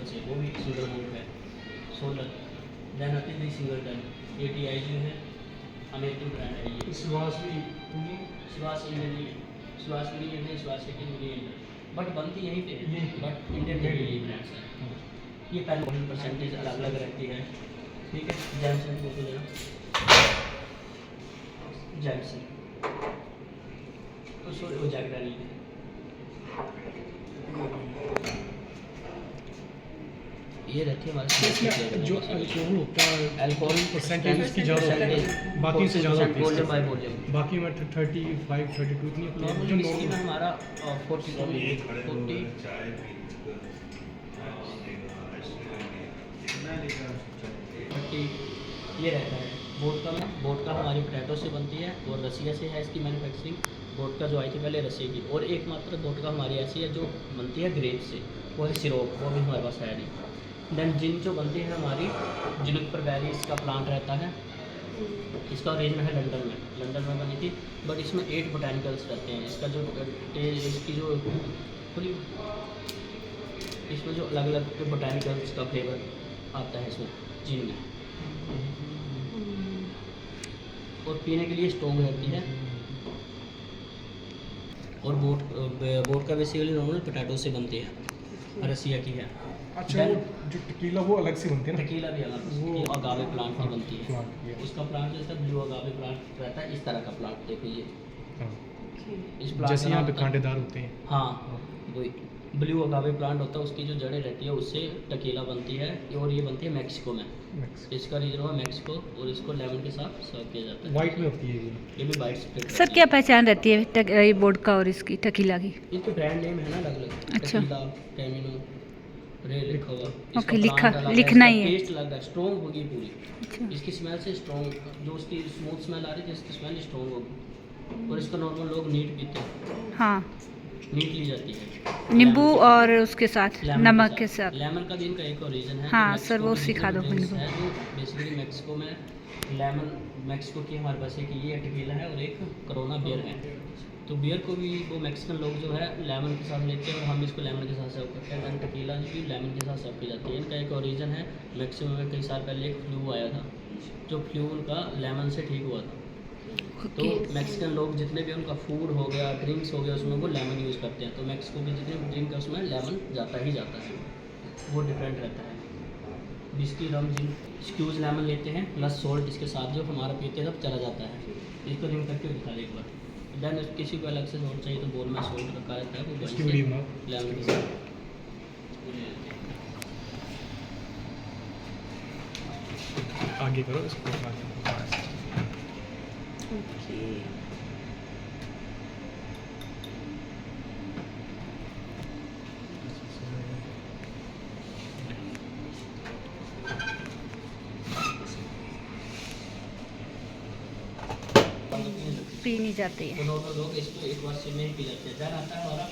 से वो भी सिंगल मोड है 16 देन आते हैं सिंगल टन ATI जो है अमेरिकन ब्रांड है ये विश्वास भी श्वास इंडियन नहीं है श्वास भी नहीं है श्वास सेकंड नहीं है बट बनती यहीं पे है बट इंडियन में ये ब्रांड्स है ये पहले परसेंटेज अलग अलग रहती है ठीक है जैमसन को तो जैमसन तो सॉरी वो जैक डैनियल है ये रहती है हमारे जो अल्कोहल होता है अल्कोहल परसेंटेज उसकी ज़्यादा होती है बाकी से ज़्यादा होती वॉल्यूम बाय है वॉल्यूम बाकी में 35 32 इतनी होती है नॉर्मल जो विस्की में नॉर्मल हमारा 40 ये रहता है वोडका हमारी पोटैटो से बनती है और रसिया से है इसकी मैन्युफैक्चरिंग वोडका जो आई थी पहले रसिया की और एकमात्र वोडका हमारी ऐसी है जो बनती है ग्रेप से वो है सिरोप वो भी हमारे पास है नहीं देन जिन जो बनती है हमारी जुनिपर वैली इसका प्लांट रहता है इसका ओरिजिन है लंदन में बनी थी बट इसमें 8 बोटानिकल्स रहते हैं इसका जो इसकी जो पूरी इसमें जो अलग अलग बोटानिकल्स का फ्लेवर आता है इसमें जिन में और पीने के लिए स्ट्रॉन्ग रहती है और बोट का बेसिकली नॉर्मल पोटैटो से बनती है रसिया की है अच्छा वो जो टेकीला वो अलग से बनते हैं ना टकीला भी अलग वो अगावे प्लांट की बनती है प्लांट ये उसका प्लांट जैसा ब्लू अगावे प्लांट रहता है इस तरह का प्लांट देखो ये हाँ इस प्लांट जैसे का यहाँ नाम पे होता है- कांटेदार होते हैं हाँ वही ब्लू अगावे प्लांट होता है उसकी जो जड़ें रहती है उससे टकीला बनती है और ये बनती है मैक्सिको में मिक्स इसका रीजन हुआ मैक्सिको और इसको लेमन के साथ सर्व किया जाता है वाइट में होती है ये भी वाइट स्प्लिट सर क्या पहचान रहती है ये वोडका और इसकी टकीला की इनके ब्रांड नेम है ना अलग अलग अच्छा। टकीला कैमिनो रे लिखा हुआ इसका ओके, plant अलग है, लिखना इसका ही है। टेस्ट अलग है स्ट्रॉन्ग होगी पूरी अच्छा इसकी स्मेल से स्ट्रॉन्ग जो उसकी स्मूथ स्मेल आ रही है जिसकी स्मेल स्ट्रॉन्ग होगी और इसका नॉर्मल लोग नीट पीते हैं हाँ नीट ली जाती है नींबू लेमन और उसके साथ लेमन नमक के साथ लेमन का भी इनका एक और रीज़न है हाँ, जो सर, वो मैक्सिको की सिखा दो जितनी नींबू। drinks है जो बेसिकली मैक्सिको में लेमन मैक्सिको की हमारे पास एक ये टकीला है और एक कोरोना बियर है तो बियर को भी वो मैक्सिकन लोग जो है लेमन के साथ लेते हैं और हम इसको लेमन के साथ सर्व करते हैं दैन टकीला भी लेमन के साथ सर्व की जाती है इनका एक और रीज़न है मैक्सिको में कई साल पहले एक फ्लू आया था जो फ्लू उनका लेमन से ठीक हुआ था तो ओके मैक्सिकन लोग जितने भी उनका फूड हो गया ड्रिंक्स हो गया उसमें वो लेमन यूज़ करते हैं तो मैक्सिको की जितने भी ड्रिंक है उसमें लेमन जाता ही जाता है वो डिफरेंट रहता है विस्की रम जिन स्क्यूज लेमन लेते हैं प्लस सॉल्ट इसके साथ जो हमारा पीते हैं तब चला जाता है इसको रिंग करके दिखा दे एक बार देन किसी को अलग से सॉल्ट चाहिए तो बोल में सॉल्ट रखा रहता है वो इसकी वीडियो में लेमन के साथ आगे करो इसको आगे पी नहीं जाती है तो दोनों लोग इसको एक बार से में ही पी जाते हैं देन आता है हमारा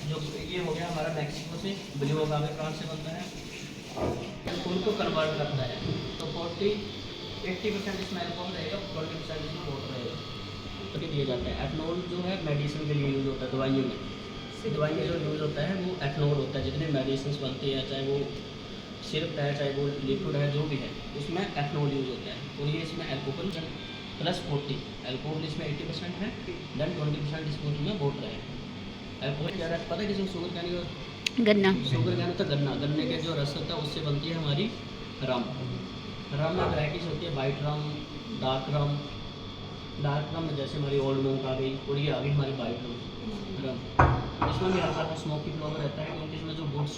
जो ये हो गया हमारा मैक्सिको से ब्लू अगावे प्लांट से बनता है उनको कन्वर्ट करता है तो 80% इसमें एल्कोहल रहेगा 20% इसमें वाटर रहेगा तो ये दिया जाता है एथनॉल जो है मेडिसिन के लिए यूज़ होता है दवाइयों में दवाई में जो यूज़ होता है वो एथनॉल होता है जितने मेडिसिन बनती है चाहे वो सिरप है चाहे वो लिक्विड है जो भी है उसमें एथनॉल यूज़ होता है और ये इसमें एल्कोहल प्लस 40 एल्कोहल इसमें 80% है देन 20% इसमें वाटर है एल्कोहल ज़्यादा पता है किसी शुगर कहने का गन्ना शुगर कहना होता है गन्ने के जो रस होता है उससे बनती है हमारी रम में वैराइटीज़ होती है वाइट रम डार्क रम में जैसे हमारी ओल्ड मोंक आ गई और ये आ गई हमारी वाइट रम इसमें भी हल्का सा स्मोकी फ्लेवर रहता है क्योंकि इसमें जो गुड्स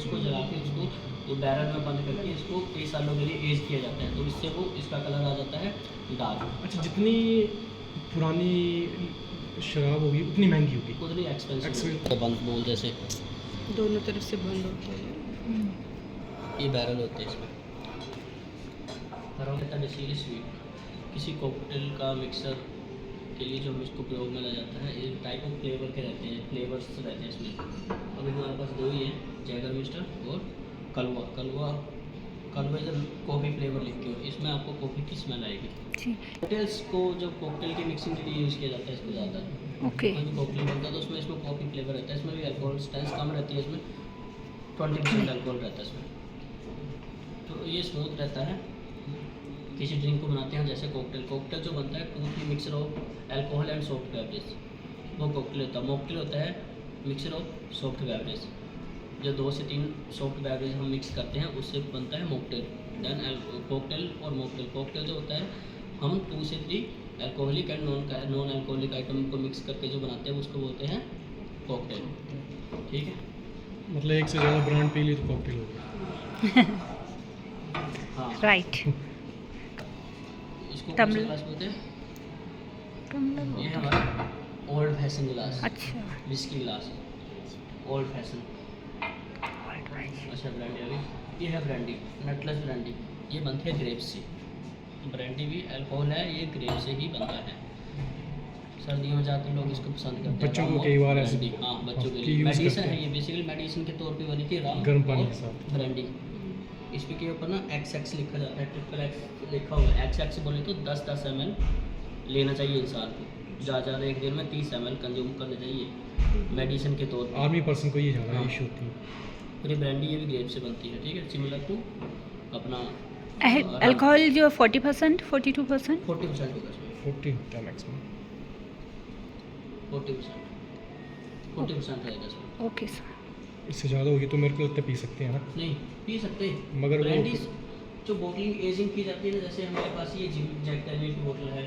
को जला के उसको तो बैरल में बंद करके इसको कई सालों के लिए एज किया जाता है तो इससे वो इसका कलर आ जाता है डार्क अच्छा जितनी पुरानी शराब होगी उतनी महंगी होगी उतनी एक्सपेंसिव Expensive। बंद बोल जैसे दोनों तरफ से बंद होता है ये बैरल होते हैं इसमें बेसिकली स्वीट किसी कॉकटेल का मिक्सर के लिए जो हम इसको प्रयोग में लाया जाता है एक टाइप ऑफ फ्लेवर के रहते हैं फ्लेवर्स रहते हैं इसमें अभी हमारे पास दो ही हैं जैगर मिस्टर और कलवा जब कॉफ़ी फ्लेवर लिख के हो इसमें आपको कॉफ़ी की स्मेल आएगी जी कॉकटेल्स को जब कॉकटेल की मिक्सिंग के लिए यूज़ किया जाता है इसको ज़्यादा ओके कॉकटेल बनता है तो उसमें इसमें कॉफ़ी फ्लेवर रहता है इसमें भी अल्कोहल स्टाइल्स कम रहती है इसमें 20% अल्कोहल रहता है इसमें। तो ये स्मूथ रहता है। किसी ड्रिंक को बनाते हैं जैसे कॉकटेल जो बनता है 2-3 mixer of alcohol and soft beverage, वो कॉकटेल होता है। मॉकटेल होता है मिक्सर ऑफ सॉफ्ट बेवरेज, जो 2 से 3 सॉफ्ट बेवरेज हम मिक्स करते हैं उससे बनता है मॉकटेल। देन कॉकटेल और मॉकटेल। कॉकटेल जो होता है हम 2 से 3 alcoholic and non alcoholic item को मिक्स करके जो बनाते हैं उसको बोलते हैं कॉकटेल। ठीक है, मतलब एक से ज़्यादा ब्रांड पी ली तो कॉकटेल हो गया। हाँ राइट। इसको कौन सा टम्बलर। ग्लास बोलते हैं? टम्बलर ये होता है। हमारा ओल्ड फैशन गिलास, अच्छा। विस्की गिलास, ओल्ड फैशन। अच्छा ब्रांडी अभी ये है ब्रांडी, नटलेस ब्रांडी। ये बनती है ग्रेप से। ब्रांडी भी अल्कोहल है, ये ग्रेप से ही बनता है। सर्दियों में ज़्यादातर लोग इसको पसंद करते हैं। बच्चों को राम कई और बार ऐसे ब्रांडी। हाँ बच्चों के की लिए यूज़ मेडिसिन करते है, हैं। ये बेसिकली मेडिसिन के तौर पे बनी थी राम गर्म पानी और के साथ। ब्रांडी। इसके के ऊपर ना XX लिखा जाता है, XXX लिखा हुआ है। XX बोले तो 10-10 ml लेना चाहिए इंसान को। ज़्यादा एक दिन में 30 ml कंज्यूम करना चाहिए मेडिसिन के तौर पर। आर्मी पर्सन को ये ज़्यादा हाँ। इशू होती है। और ये ब्रांडी ये भी ग्रेप से बनती है। ठीक है, सिमिलर टू अपना अल्कोहल जो 40%, 42%। 40% होगा इसमें। 40 होता है मैक्सिमम। 40% रहेगा इसमें। Okay sir. इससे ज़्यादा होगी तो मेरे को लगता है पी सकते हैं ना। नहीं पी सकते, मगर वो- ब्रांडी जो बोटलिंग एजिंग की जाती है ना, जैसे हमारे पास ये जैक डैनियल की बोतल है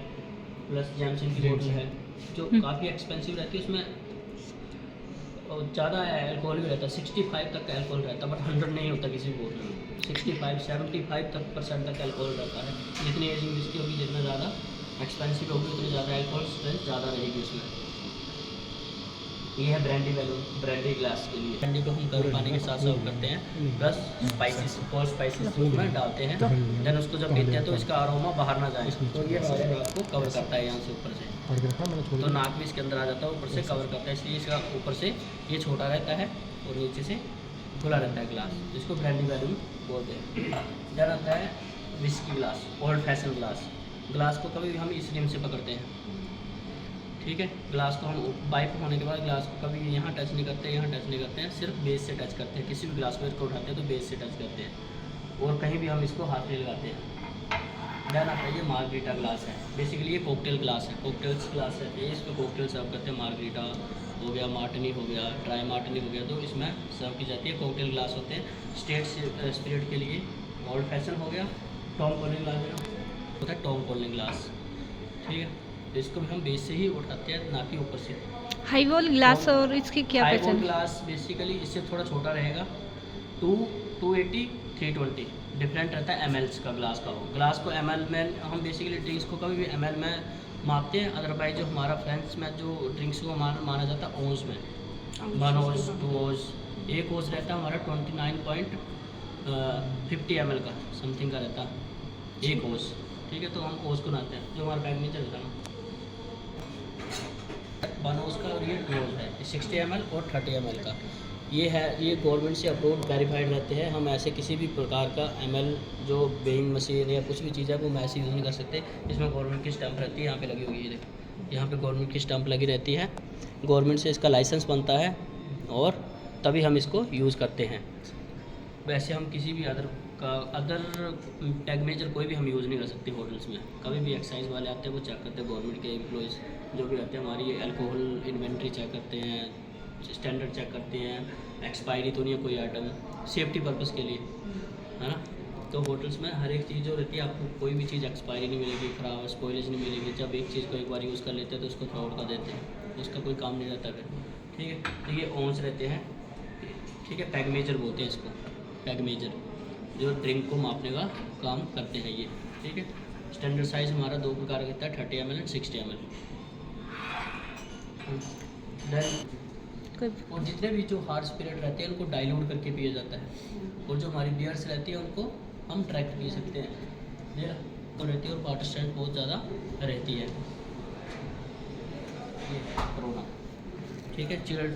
प्लस जैमसन की बोतल है जो काफ़ी एक्सपेंसिव रहती है। उसमें ज़्यादा अल्कोहल भी रहता है, 65 तक का अल्कोहल रहता है, बट 100 नहीं होता किसी भी बोतल में। 65-75 तक % तक अल्कोहल रहता है। जितनी एजिंग विस्की होगी, जितना ज़्यादा एक्सपेंसिव होगी, उतनी ज़्यादा अल्कोहल स्ट्रेंथ ज़्यादा रहेगी उसमें। ये है ब्रांडी बैलून, ब्रांडी ग्लास के लिए। ब्रांडी को हम गर्म पानी के साथ सर्व करते हैं, प्लस स्पाइसेस, और स्पाइसेस उसमें डालते हैं। देन उसको जब पीते हैं तो इसका अरोमा बाहर ना जाए, तो ये हमारे नाक को कवर करता है यहाँ से ऊपर से। पढ़ के रखा मैंने छोड़ तो नाक भी इसके अंदर आ जाता है, ऊपर से कवर करता है, इसलिए इसका ऊपर से ये छोटा रहता है और नीचे से खुला रहता है ग्लास, जिसको ब्रांडी बैलून बोलते हैं। देन आता है whisky glass, old fashion glass. Glass को कभी भी हम इस रिम से पकड़ते हैं। ठीक है, ग्लास को हम पाइप होने के बाद ग्लास को कभी यहाँ टच नहीं करते, यहाँ टच नहीं करते हैं, सिर्फ बेस से टच करते हैं। किसी भी ग्लास को इसको उठाते हैं तो बेस से टच करते हैं और कहीं भी हम इसको हाथ नहीं लगाते हैं। देन आता है ये मार्गरीटा ग्लास है। बेसिकली ये कॉकटेल ग्लास है, कॉकटेल्स ग्लास है ये। इसको कॉकटेल सर्व करते हैं, मार्गरीटा हो गया, मार्टिनी हो गया, ड्राई मार्टिनी हो गया, तो इसमें सर्व की जाती है। कॉकटेल ग्लास होते हैं स्टेट स्पिरिट के लिए। ओल्ड फैशन हो गया, टॉम कॉलिंग ग्लास होता है, टॉम कॉलिंग ग्लास। ठीक है, तो इसको भी हम बेस से ही उठाते हैं, ना कि ऊपर से। हाई वॉल ग्लास और इसकी क्या हाई वॉल पहचान? ग्लास बेसिकली इससे थोड़ा छोटा रहेगा, 280, 320 डिफरेंट रहता है ml का ग्लास का। वो ग्लास को ml में हम बेसिकली ड्रिंक्स को कभी भी ml में मापते हैं। अदरवाइज जो हमारा फ्रेंड्स में जो ड्रिंक्स को माना जाता है ओंस में, 1 ओज 2 ओज। एक ओज रहता है हमारा 29.50 ml का समथिंग का रहता है एक ओज। ठीक है, तो हम ओज को नाते हैं, जो हमारा बैग में चलता है 1 ओज का, और ये 2 ओज है 60 ml और 30 ml का। ये है, ये गवर्नमेंट से अप्रूव वेरीफाइड रहते हैं। हम ऐसे किसी भी प्रकार का ml जो वेइंग मशीन या कुछ भी चीज़ है वो हम ऐसे यूज़ नहीं कर सकते। इसमें गवर्नमेंट की स्टैंप रहती है, यहाँ पे लगी हुई है, देखो यहाँ पे गवर्नमेंट की स्टैंप लगी रहती है। गवर्नमेंट से इसका लाइसेंस बनता है और तभी हम इसको यूज़ करते हैं। वैसे हम किसी भी अदर टैग मेजर कोई भी हम यूज़ नहीं कर सकते होटल्स में। कभी भी एक्साइज वाले आते हैं वो चेक करते हैं, गवर्नमेंट के एम्प्लॉयज़ जो भी रहते हैं हमारी अल्कोहल इन्वेंट्री चेक करते हैं, स्टैंडर्ड चेक करते हैं, एक्सपायरी तो नहीं है कोई आइटम, सेफ्टी पर्पज़ के लिए, है ना। तो होटल्स में हर एक चीज़ जो रहती है, आपको कोई भी चीज़ एक्सपायरी नहीं मिलेगी, ख़राब स्पॉइलेज नहीं मिलेगी। जब एक चीज़ को एक बार यूज़ कर लेते हैं तो उसको थ्रो आउट कर देते हैं, उसका कोई काम नहीं रहता फिर। ठीक है, तो ये ऑन्स रहते हैं। ठीक है, टैग मेजर बोलते हैं इसको, टैग मेजर जो ड्रिंक को मापने का काम करते हैं ये। ठीक है, स्टैंडर्ड साइज़ हमारा 2 प्रकार का रहता है, 30 ml एंड 60 ml। कोई और जितने भी जो हार्ड स्पिरिट रहते हैं उनको डाइल्यूट करके पिया जाता है, और जो हमारी बियर्स रहती है उनको हम डायरेक्ट पी सकते हैं। ये तो रहती है और वाटर स्ट्रेंथ बहुत ज़्यादा रहती है। ये कोरोना, ठीक है, चिल्ड